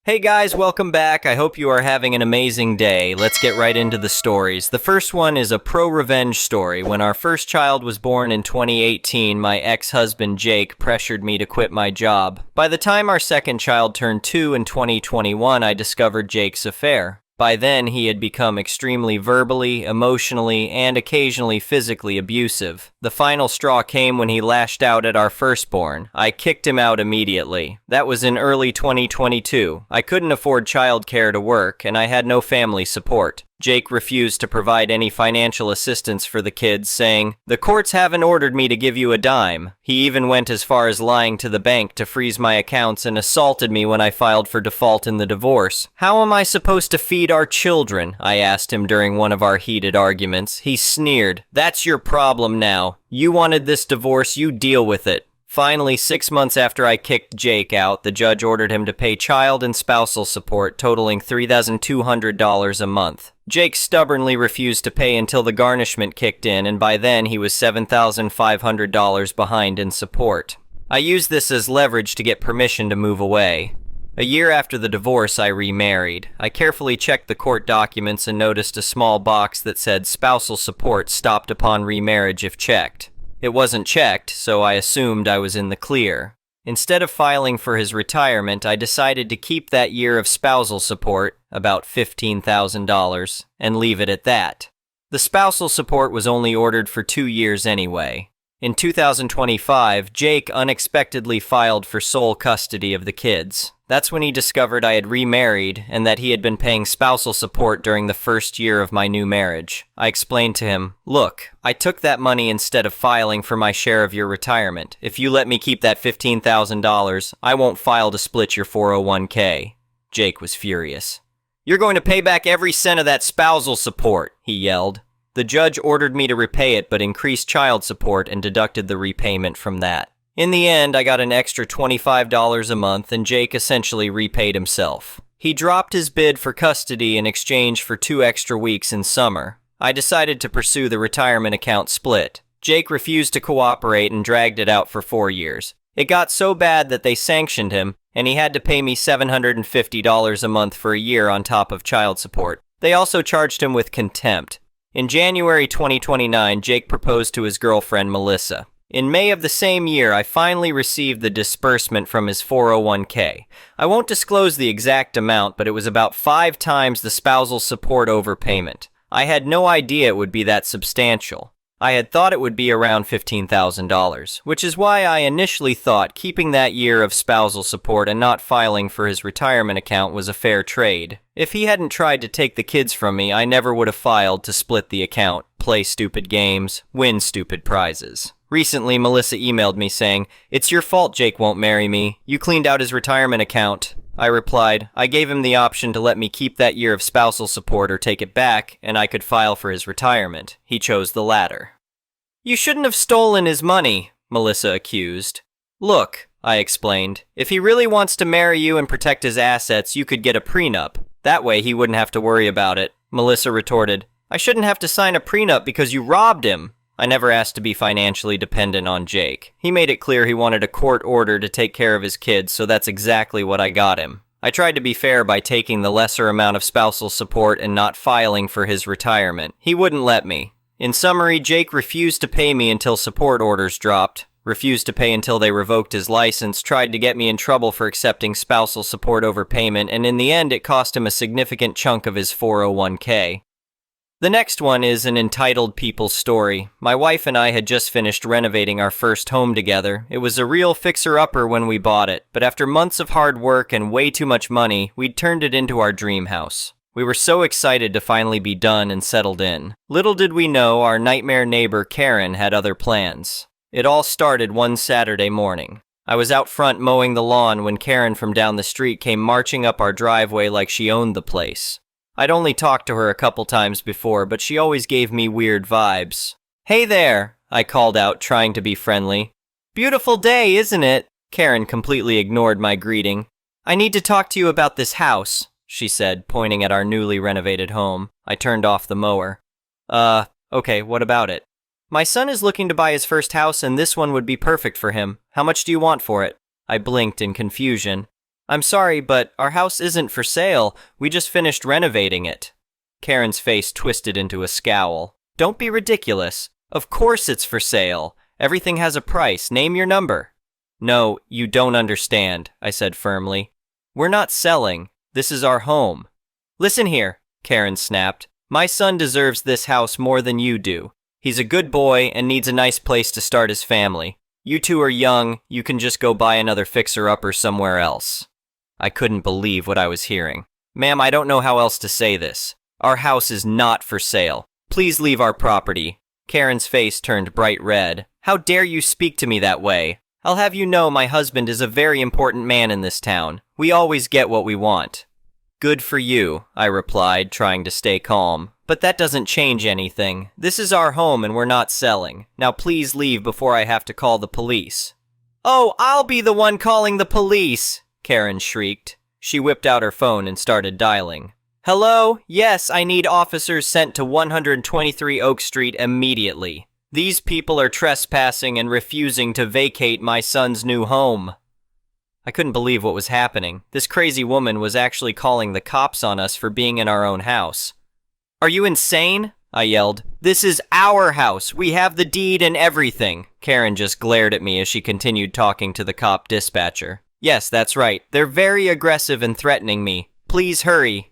Hey guys, welcome back. I hope you are having an amazing day. Let's get right into the stories. The first one is a pro-revenge story. When our first child was born in 2018, my ex-husband Jake pressured me to quit my job. By the time our second child turned 2 in 2021, I discovered Jake's affair. By then, he had become extremely verbally, emotionally, and occasionally physically abusive. The final straw came when he lashed out at our firstborn. I kicked him out immediately. That was in early 2022. I couldn't afford childcare to work, and I had no family support. Jake refused to provide any financial assistance for the kids, saying, "The courts haven't ordered me to give you a dime." He even went as far as lying to the bank to freeze my accounts and assaulted me when I filed for default in the divorce. "How am I supposed to feed our children?" I asked him during one of our heated arguments. He sneered, "That's your problem now. You wanted this divorce, you deal with it." Finally, 6 months after I kicked Jake out, the judge ordered him to pay child and spousal support totaling $3,200 a month. Jake stubbornly refused to pay until the garnishment kicked in, and by then he was $7,500 behind in support. I used this as leverage to get permission to move away. A year after the divorce, I remarried. I carefully checked the court documents and noticed a small box that said spousal support stopped upon remarriage if checked. It wasn't checked, so I assumed I was in the clear. Instead of filing for his retirement, I decided to keep that year of spousal support, about $15,000, and leave it at that. The spousal support was only ordered for 2 years anyway. In 2025, Jake unexpectedly filed for sole custody of the kids. That's when he discovered I had remarried and that he had been paying spousal support during the first year of my new marriage. I explained to him, "Look, I took that money instead of filing for my share of your retirement. If you let me keep that $15,000, I won't file to split your 401k. Jake was furious. "You're going to pay back every cent of that spousal support," he yelled. The judge ordered me to repay it but increased child support and deducted the repayment from that. In the end, I got an extra $25 a month and Jake essentially repaid himself. He dropped his bid for custody in exchange for 2 extra weeks in summer. I decided to pursue the retirement account split. Jake refused to cooperate and dragged it out for 4 years. It got so bad that they sanctioned him, and he had to pay me $750 a month for a year on top of child support. They also charged him with contempt. In January 2029, Jake proposed to his girlfriend, Melissa. In May of the same year, I finally received the disbursement from his 401k. I won't disclose the exact amount, but it was about 5 times the spousal support overpayment. I had no idea it would be that substantial. I had thought it would be around $15,000, which is why I initially thought keeping that year of spousal support and not filing for his retirement account was a fair trade. If he hadn't tried to take the kids from me, I never would have filed to split the account, play stupid games, win stupid prizes. Recently, Melissa emailed me saying, "It's your fault Jake won't marry me. You cleaned out his retirement account." I replied, I gave him the option to let me keep that year of spousal support or take it back, and I could file for his retirement. He chose the latter. "You shouldn't have stolen his money," Melissa accused. "Look," I explained, "if he really wants to marry you and protect his assets, you could get a prenup. That way he wouldn't have to worry about it." Melissa retorted, "I shouldn't have to sign a prenup because you robbed him." I never asked to be financially dependent on Jake. He made it clear he wanted a court order to take care of his kids, so that's exactly what I got him. I tried to be fair by taking the lesser amount of spousal support and not filing for his retirement. He wouldn't let me. In summary, Jake refused to pay me until support orders dropped, refused to pay until they revoked his license, tried to get me in trouble for accepting spousal support overpayment, and in the end it cost him a significant chunk of his 401k. The next one is an entitled people story. My wife and I had just finished renovating our first home together. It was a real fixer-upper when we bought it, but after months of hard work and way too much money, we'd turned it into our dream house. We were so excited to finally be done and settled in. Little did we know our nightmare neighbor Karen had other plans. It all started one Saturday morning. I was out front mowing the lawn when Karen from down the street came marching up our driveway like she owned the place. I'd only talked to her a couple times before, but she always gave me weird vibes. "Hey there," I called out, trying to be friendly. "Beautiful day, isn't it?" Karen completely ignored my greeting. "I need to talk to you about this house," she said, pointing at our newly renovated home. I turned off the mower. Okay, what about it?" "My son is looking to buy his first house and this one would be perfect for him. How much do you want for it?" I blinked in confusion. I'm sorry, but our house isn't for sale. We just finished renovating it. Karen's face twisted into a scowl. Don't be ridiculous. Of course it's for sale. Everything has a price. Name your number. No, you don't understand, I said firmly. We're not selling. This is our home. Listen here, Karen snapped. My son deserves this house more than you do. He's a good boy and needs a nice place to start his family. You two are young. You can just go buy another fixer-upper somewhere else. I couldn't believe what I was hearing. Ma'am, I don't know how else to say this. Our house is not for sale. Please leave our property. Karen's face turned bright red. How dare you speak to me that way? I'll have you know my husband is a very important man in this town. We always get what we want. Good for you, I replied, trying to stay calm. But that doesn't change anything. This is our home and we're not selling. Now please leave before I have to call the police. Oh, I'll be the one calling the police, Karen shrieked. She whipped out her phone and started dialing. Hello? Yes, I need officers sent to 123 Oak Street immediately. These people are trespassing and refusing to vacate my son's new home. I couldn't believe what was happening. This crazy woman was actually calling the cops on us for being in our own house. Are you insane? I yelled. This is our house. We have the deed and everything. Karen just glared at me as she continued talking to the cop dispatcher. Yes, that's right. They're very aggressive and threatening me. Please hurry.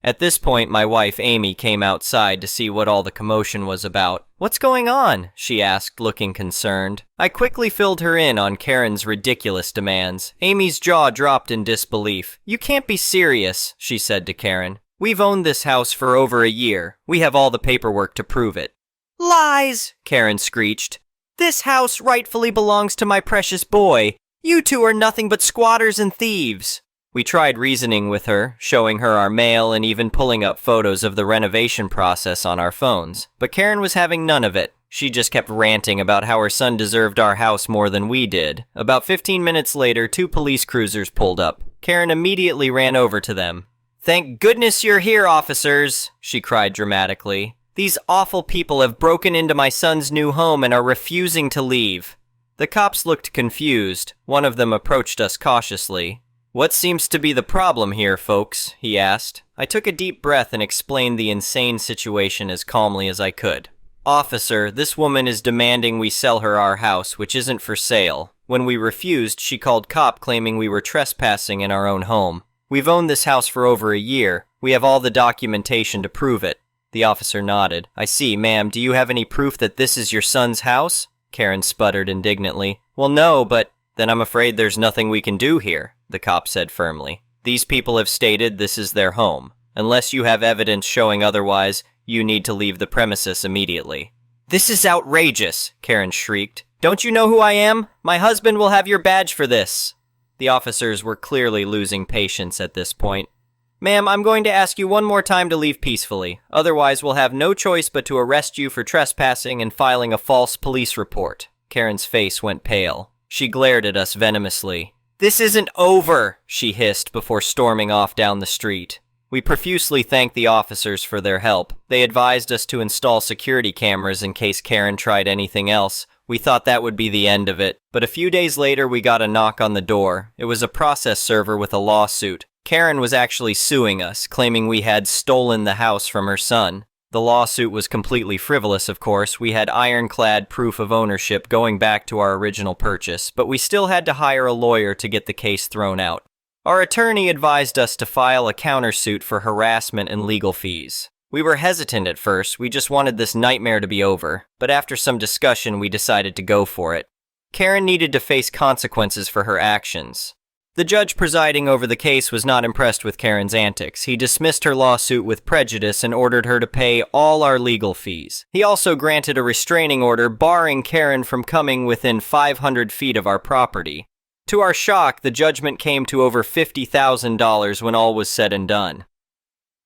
At this point, my wife, Amy, came outside to see what all the commotion was about. What's going on? She asked, looking concerned. I quickly filled her in on Karen's ridiculous demands. Amy's jaw dropped in disbelief. You can't be serious, she said to Karen. We've owned this house for over a year. We have all the paperwork to prove it. Lies, Karen screeched. This house rightfully belongs to my precious boy. You two are nothing but squatters and thieves. We tried reasoning with her, showing her our mail and even pulling up photos of the renovation process on our phones. But Karen was having none of it. She just kept ranting about how her son deserved our house more than we did. About 15 minutes later, 2 police cruisers pulled up. Karen immediately ran over to them. Thank goodness you're here, officers, she cried dramatically. These awful people have broken into my son's new home and are refusing to leave. The cops looked confused. One of them approached us cautiously. What seems to be the problem here, folks? He asked. I took a deep breath and explained the insane situation as calmly as I could. Officer, this woman is demanding we sell her our house, which isn't for sale. When we refused, she called cop claiming we were trespassing in our own home. We've owned this house for over a year. We have all the documentation to prove it. The officer nodded. I see, ma'am. Do you have any proof that this is your son's house? Karen sputtered indignantly. Well, no, but then I'm afraid there's nothing we can do here, the cop said firmly. These people have stated this is their home. Unless you have evidence showing otherwise, you need to leave the premises immediately. This is outrageous, Karen shrieked. Don't you know who I am? My husband will have your badge for this. The officers were clearly losing patience at this point. Ma'am, I'm going to ask you one more time to leave peacefully. Otherwise, we'll have no choice but to arrest you for trespassing and filing a false police report. Karen's face went pale. She glared at us venomously. This isn't over, she hissed before storming off down the street. We profusely thanked the officers for their help. They advised us to install security cameras in case Karen tried anything else. We thought that would be the end of it. But a few days later, we got a knock on the door. It was a process server with a lawsuit. Karen was actually suing us, claiming we had stolen the house from her son. The lawsuit was completely frivolous, of course. We had ironclad proof of ownership going back to our original purchase, but we still had to hire a lawyer to get the case thrown out. Our attorney advised us to file a countersuit for harassment and legal fees. We were hesitant at first, we just wanted this nightmare to be over, but after some discussion we decided to go for it. Karen needed to face consequences for her actions. The judge presiding over the case was not impressed with Karen's antics. He dismissed her lawsuit with prejudice and ordered her to pay all our legal fees. He also granted a restraining order barring Karen from coming within 500 feet of our property. To our shock, the judgment came to over $50,000 when all was said and done.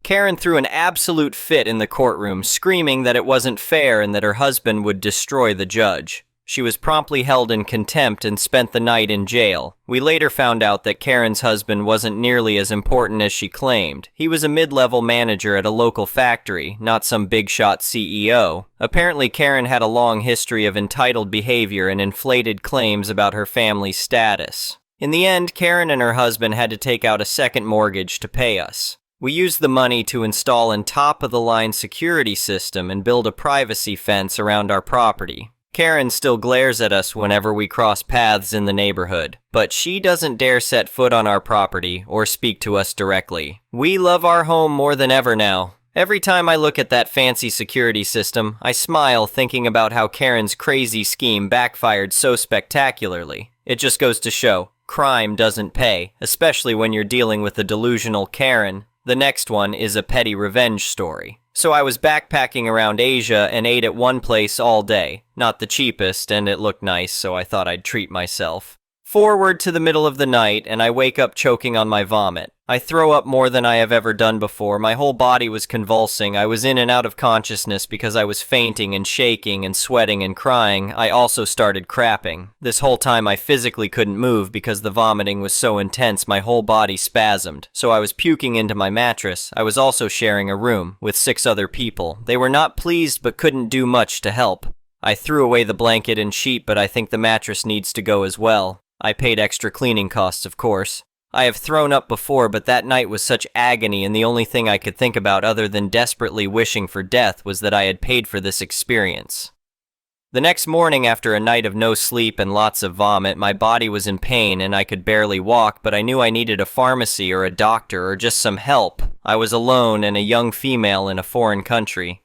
Karen threw an absolute fit in the courtroom, screaming that it wasn't fair and that her husband would destroy the judge. She was promptly held in contempt and spent the night in jail. We later found out that Karen's husband wasn't nearly as important as she claimed. He was a mid-level manager at a local factory, not some big-shot CEO. Apparently, Karen had a long history of entitled behavior and inflated claims about her family's status. In the end, Karen and her husband had to take out a second mortgage to pay us. We used the money to install a top-of-the-line security system and build a privacy fence around our property. Karen still glares at us whenever we cross paths in the neighborhood, but she doesn't dare set foot on our property or speak to us directly. We love our home more than ever now. Every time I look at that fancy security system, I smile thinking about how Karen's crazy scheme backfired so spectacularly. It just goes to show, crime doesn't pay, especially when you're dealing with a delusional Karen. The next one is a petty revenge story. So I was backpacking around Asia and ate at one place all day. Not the cheapest, and it looked nice, so I thought I'd treat myself. Forward to the middle of the night, and I wake up choking on my vomit. I throw up more than I have ever done before. My whole body was convulsing. I was in and out of consciousness because I was fainting and shaking and sweating and crying. I also started crapping. This whole time I physically couldn't move because the vomiting was so intense my whole body spasmed. So I was puking into my mattress. I was also sharing a room with 6 other people. They were not pleased but couldn't do much to help. I threw away the blanket and sheet, but I think the mattress needs to go as well. I paid extra cleaning costs, of course. I have thrown up before, but that night was such agony, and the only thing I could think about other than desperately wishing for death was that I had paid for this experience. The next morning, after a night of no sleep and lots of vomit, my body was in pain and I could barely walk, but I knew I needed a pharmacy or a doctor or just some help. I was alone and a young female in a foreign country.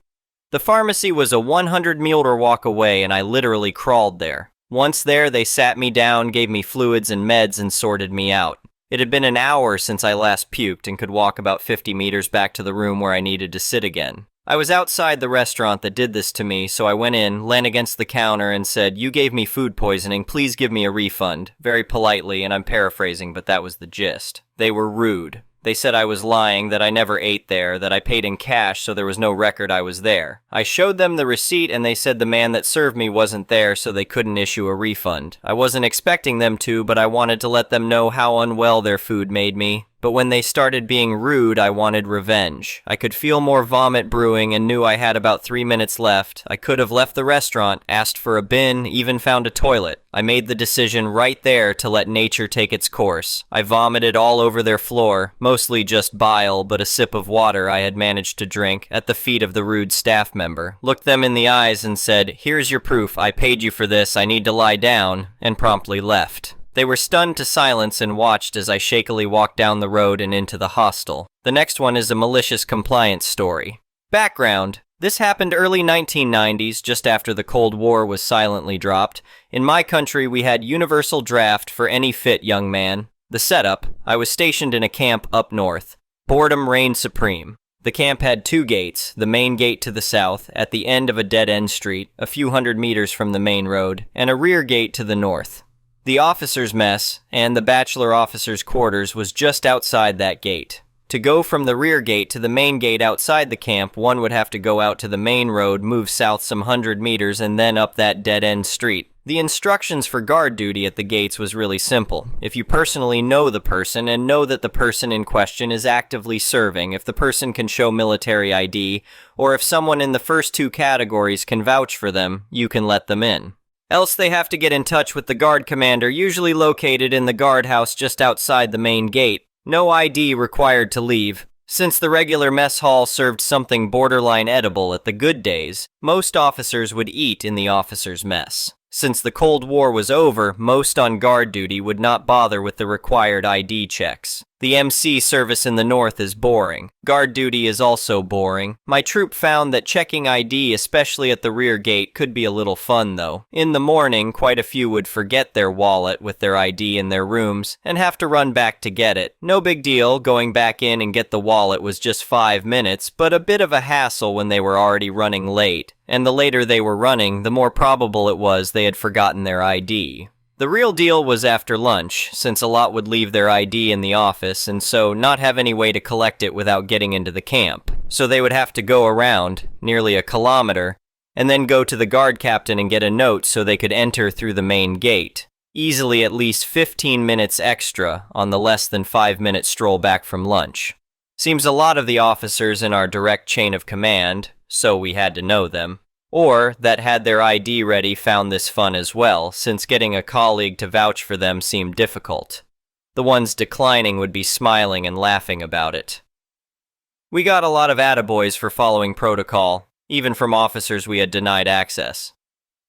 The pharmacy was a 100-meter walk away, and I literally crawled there. Once there, they sat me down, gave me fluids and meds, and sorted me out. It had been an hour since I last puked and could walk about 50 meters back to the room where I needed to sit again. I was outside the restaurant that did this to me, so I went in, leaned against the counter, and said, "You gave me food poisoning, please give me a refund." Very politely, and I'm paraphrasing, but that was the gist. They were rude. They said I was lying, that I never ate there, that I paid in cash so there was no record I was there. I showed them the receipt and they said the man that served me wasn't there so they couldn't issue a refund. I wasn't expecting them to, but I wanted to let them know how unwell their food made me. But when they started being rude, I wanted revenge. I could feel more vomit brewing and knew I had about 3 minutes left. I could have left the restaurant, asked for a bin, even found a toilet. I made the decision right there to let nature take its course. I vomited all over their floor, mostly just bile, but a sip of water I had managed to drink, at the feet of the rude staff member. Looked them in the eyes and said, "Here's your proof, I paid you for this, I need to lie down," and promptly left. They were stunned to silence and watched as I shakily walked down the road and into the hostel. The next one is a malicious compliance story. Background. This happened early 1990s, just after the Cold War was silently dropped. In my country, we had universal draft for any fit young man. The setup, I was stationed in a camp up north. Boredom reigned supreme. The camp had 2 gates, the main gate to the south, at the end of a dead-end street, a few hundred meters from the main road, and a rear gate to the north. The officers' mess and the bachelor officers' quarters was just outside that gate. To go from the rear gate to the main gate outside the camp, one would have to go out to the main road, move south some 100 meters, and then up that dead-end street. The instructions for guard duty at the gates was really simple. If you personally know the person and know that the person in question is actively serving, if the person can show military ID, or if someone in the first 2 categories can vouch for them, you can let them in. Else they have to get in touch with the guard commander, usually located in the guardhouse just outside the main gate. No ID required to leave. Since the regular mess hall served something borderline edible at the good days, most officers would eat in the officers' mess. Since the Cold War was over, most on guard duty would not bother with the required ID checks. The MC service in the north is boring. Guard duty is also boring. My troop found that checking ID, especially at the rear gate, could be a little fun though. In the morning, quite a few would forget their wallet with their ID in their rooms and have to run back to get it. No big deal, going back in and get the wallet was just 5 minutes, but a bit of a hassle when they were already running late. And the later they were running, the more probable it was they had forgotten their ID. The real deal was after lunch, since a lot would leave their ID in the office and so not have any way to collect it without getting into the camp. So they would have to go around, nearly a kilometer, and then go to the guard captain and get a note so they could enter through the main gate. Easily at least 15 minutes extra on the less than 5-minute stroll back from lunch. Seems a lot of the officers in our direct chain of command, so we had to know them, or that had their ID ready found this fun as well, since getting a colleague to vouch for them seemed difficult. The ones declining would be smiling and laughing about it. We got a lot of attaboys for following protocol, even from officers we had denied access.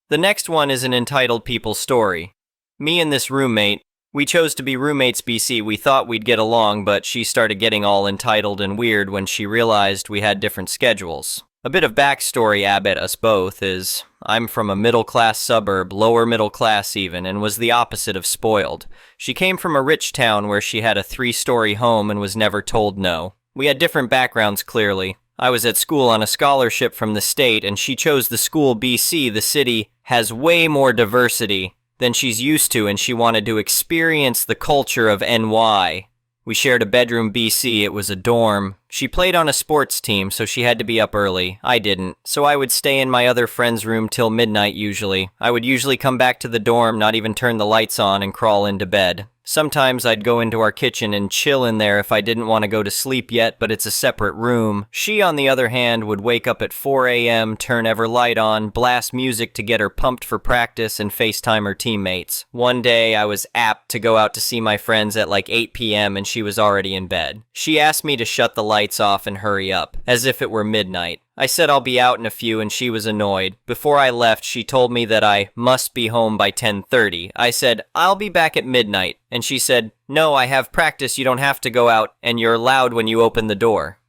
The next one is an entitled people story. Me and this roommate, we chose to be roommates BC. We thought we'd get along, but she started getting all entitled and weird when she realized we had different schedules. A bit of backstory about us both is, I'm from a middle-class suburb, lower middle class even, and was the opposite of spoiled. She came from a rich town where she had a 3-story home and was never told no. We had different backgrounds clearly. I was at school on a scholarship from the state, and she chose the school BC. The city has way more diversity than she's used to, and she wanted to experience the culture of NY. We shared a bedroom BC, it was a dorm. She played on a sports team, so she had to be up early. I didn't, so I would stay in my other friend's room till midnight usually. I would usually come back to the dorm, not even turn the lights on, and crawl into bed. Sometimes I'd go into our kitchen and chill in there if I didn't want to go to sleep yet, but it's a separate room. She, on the other hand, would wake up at 4 a.m., turn every light on, blast music to get her pumped for practice, and FaceTime her teammates. One day, I was apt to go out to see my friends at like 8 p.m., and she was already in bed. She asked me to shut the lights off and hurry up, as if it were midnight. I said I'll be out in a few, and she was annoyed. Before I left, she told me that I must be home by 10:30. I said, I'll be back at midnight. And she said, no, I have practice, you don't have to go out, and you're loud when you open the door.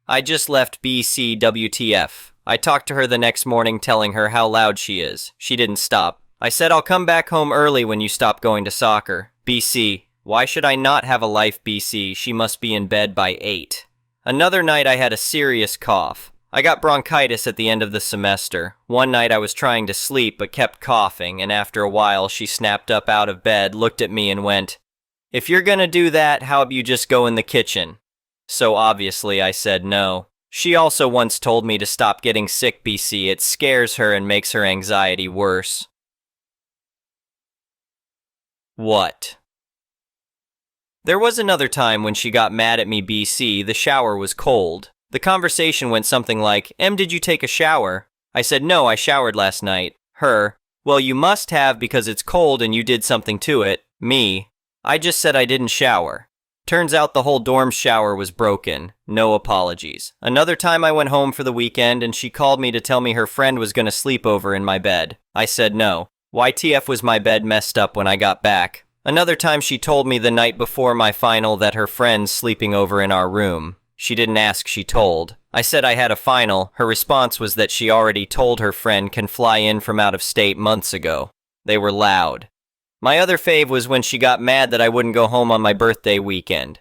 I just left BC WTF. I talked to her the next morning telling her how loud she is. She didn't stop. I said I'll come back home early when you stop going to soccer. BC, why should I not have a life BC? She must be in bed by 8. Another night I had a serious cough. I got bronchitis at the end of the semester. One night I was trying to sleep but kept coughing, and after a while she snapped up out of bed, looked at me and went, if you're gonna do that, how about you just go in the kitchen? So obviously I said no. She also once told me to stop getting sick BC. It scares her and makes her anxiety worse. What? There was another time when she got mad at me BC. The shower was cold. The conversation went something like, did you take a shower? I said, no, I showered last night. Her, well, you must have because it's cold and you did something to it. Me, I just said I didn't shower. Turns out the whole dorm's shower was broken. No apologies. Another time I went home for the weekend and she called me to tell me her friend was going to sleep over in my bed. I said no. YTF was my bed messed up when I got back. Another time she told me the night before my final that her friend's sleeping over in our room. She didn't ask, she told. I said I had a final. Her response was that she already told her friend can fly in from out of state months ago. They were loud. My other fave was when she got mad that I wouldn't go home on my birthday weekend.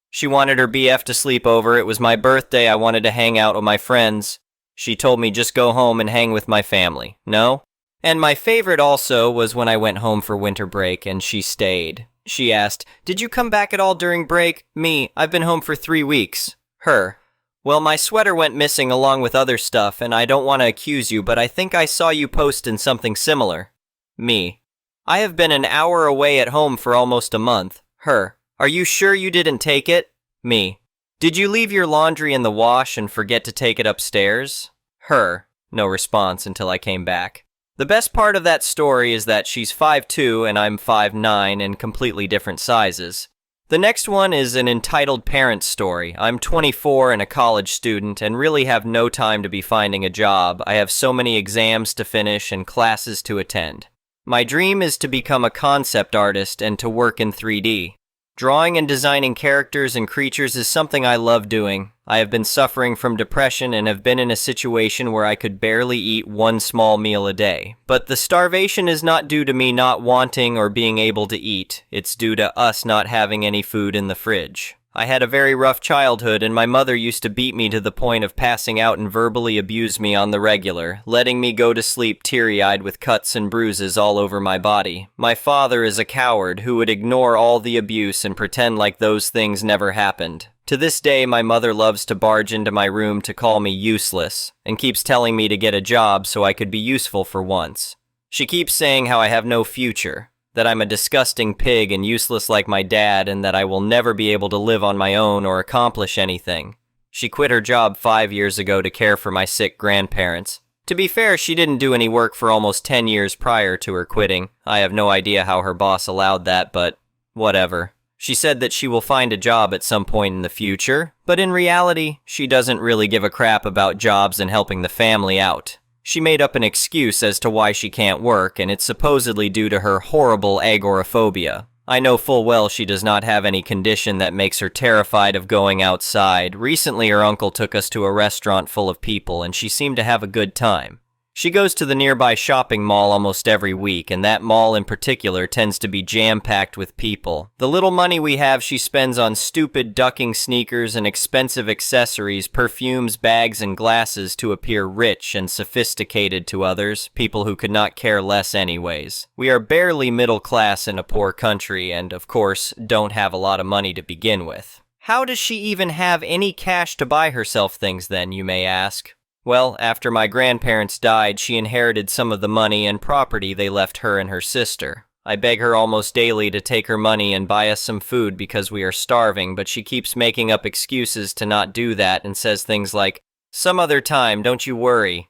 She wanted her BF to sleep over. It was my birthday. I wanted to hang out with my friends. She told me just go home and hang with my family. No? And my favorite also was when I went home for winter break and she stayed. She asked, did you come back at all during break? Me, I've been home for 3 weeks. Her, well, my sweater went missing along with other stuff, and I don't want to accuse you, but I think I saw you post in something similar. Me, I have been an hour away at home for almost a month. Her, are you sure you didn't take it? Me, did you leave your laundry in the wash and forget to take it upstairs? Her, no response until I came back. The best part of that story is that she's 5'2" and I'm 5'9" and completely different sizes. The next one is an entitled parent story. I'm 24 and a college student and really have no time to be finding a job. I have so many exams to finish and classes to attend. My dream is to become a concept artist and to work in 3D. Drawing and designing characters and creatures is something I love doing. I have been suffering from depression and have been in a situation where I could barely eat one small meal a day. But the starvation is not due to me not wanting or being able to eat. It's due to us not having any food in the fridge. I had a very rough childhood, and my mother used to beat me to the point of passing out and verbally abuse me on the regular, letting me go to sleep teary-eyed with cuts and bruises all over my body. My father is a coward who would ignore all the abuse and pretend like those things never happened. To this day, my mother loves to barge into my room to call me useless, and keeps telling me to get a job so I could be useful for once. She keeps saying how I have no future, that I'm a disgusting pig and useless like my dad, and that I will never be able to live on my own or accomplish anything. She quit her job 5 years ago to care for my sick grandparents. To be fair, she didn't do any work for almost 10 years prior to her quitting. I have no idea how her boss allowed that, but whatever. She said that she will find a job at some point in the future, but in reality, she doesn't really give a crap about jobs and helping the family out. She made up an excuse as to why she can't work, and it's supposedly due to her horrible agoraphobia. I know full well she does not have any condition that makes her terrified of going outside. Recently, her uncle took us to a restaurant full of people, and she seemed to have a good time. She goes to the nearby shopping mall almost every week, and that mall in particular tends to be jam-packed with people. The little money we have she spends on stupid ducking sneakers and expensive accessories, perfumes, bags, and glasses to appear rich and sophisticated to others, people who could not care less anyways. We are barely middle class in a poor country, and of course, don't have a lot of money to begin with. How does she even have any cash to buy herself things then, you may ask? Well, after my grandparents died, she inherited some of the money and property they left her and her sister. I beg her almost daily to take her money and buy us some food because we are starving, but she keeps making up excuses to not do that and says things like, "Some other time, don't you worry."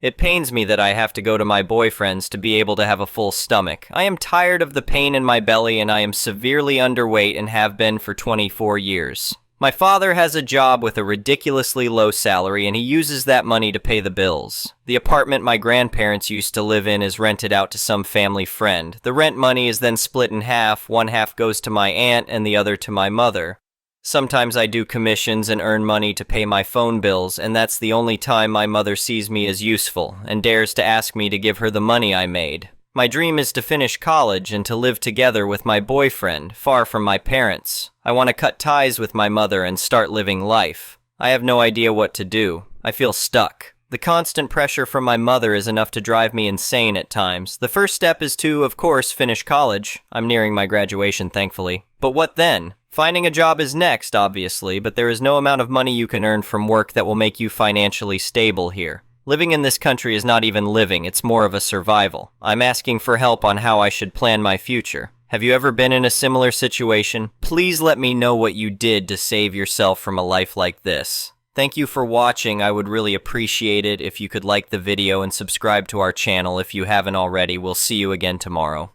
It pains me that I have to go to my boyfriend's to be able to have a full stomach. I am tired of the pain in my belly and I am severely underweight and have been for 24 years. My father has a job with a ridiculously low salary and he uses that money to pay the bills. The apartment my grandparents used to live in is rented out to some family friend. The rent money is then split in half. One half goes to my aunt and the other to my mother. Sometimes I do commissions and earn money to pay my phone bills, and that's the only time my mother sees me as useful and dares to ask me to give her the money I made. My dream is to finish college and to live together with my boyfriend, far from my parents. I want to cut ties with my mother and start living life. I have no idea what to do. I feel stuck. The constant pressure from my mother is enough to drive me insane at times. The first step is to, of course, finish college. I'm nearing my graduation, thankfully. But what then? Finding a job is next, obviously, but there is no amount of money you can earn from work that will make you financially stable here. Living in this country is not even living, it's more of a survival. I'm asking for help on how I should plan my future. Have you ever been in a similar situation? Please let me know what you did to save yourself from a life like this. Thank you for watching. I would really appreciate it if you could like the video and subscribe to our channel if you haven't already. We'll see you again tomorrow.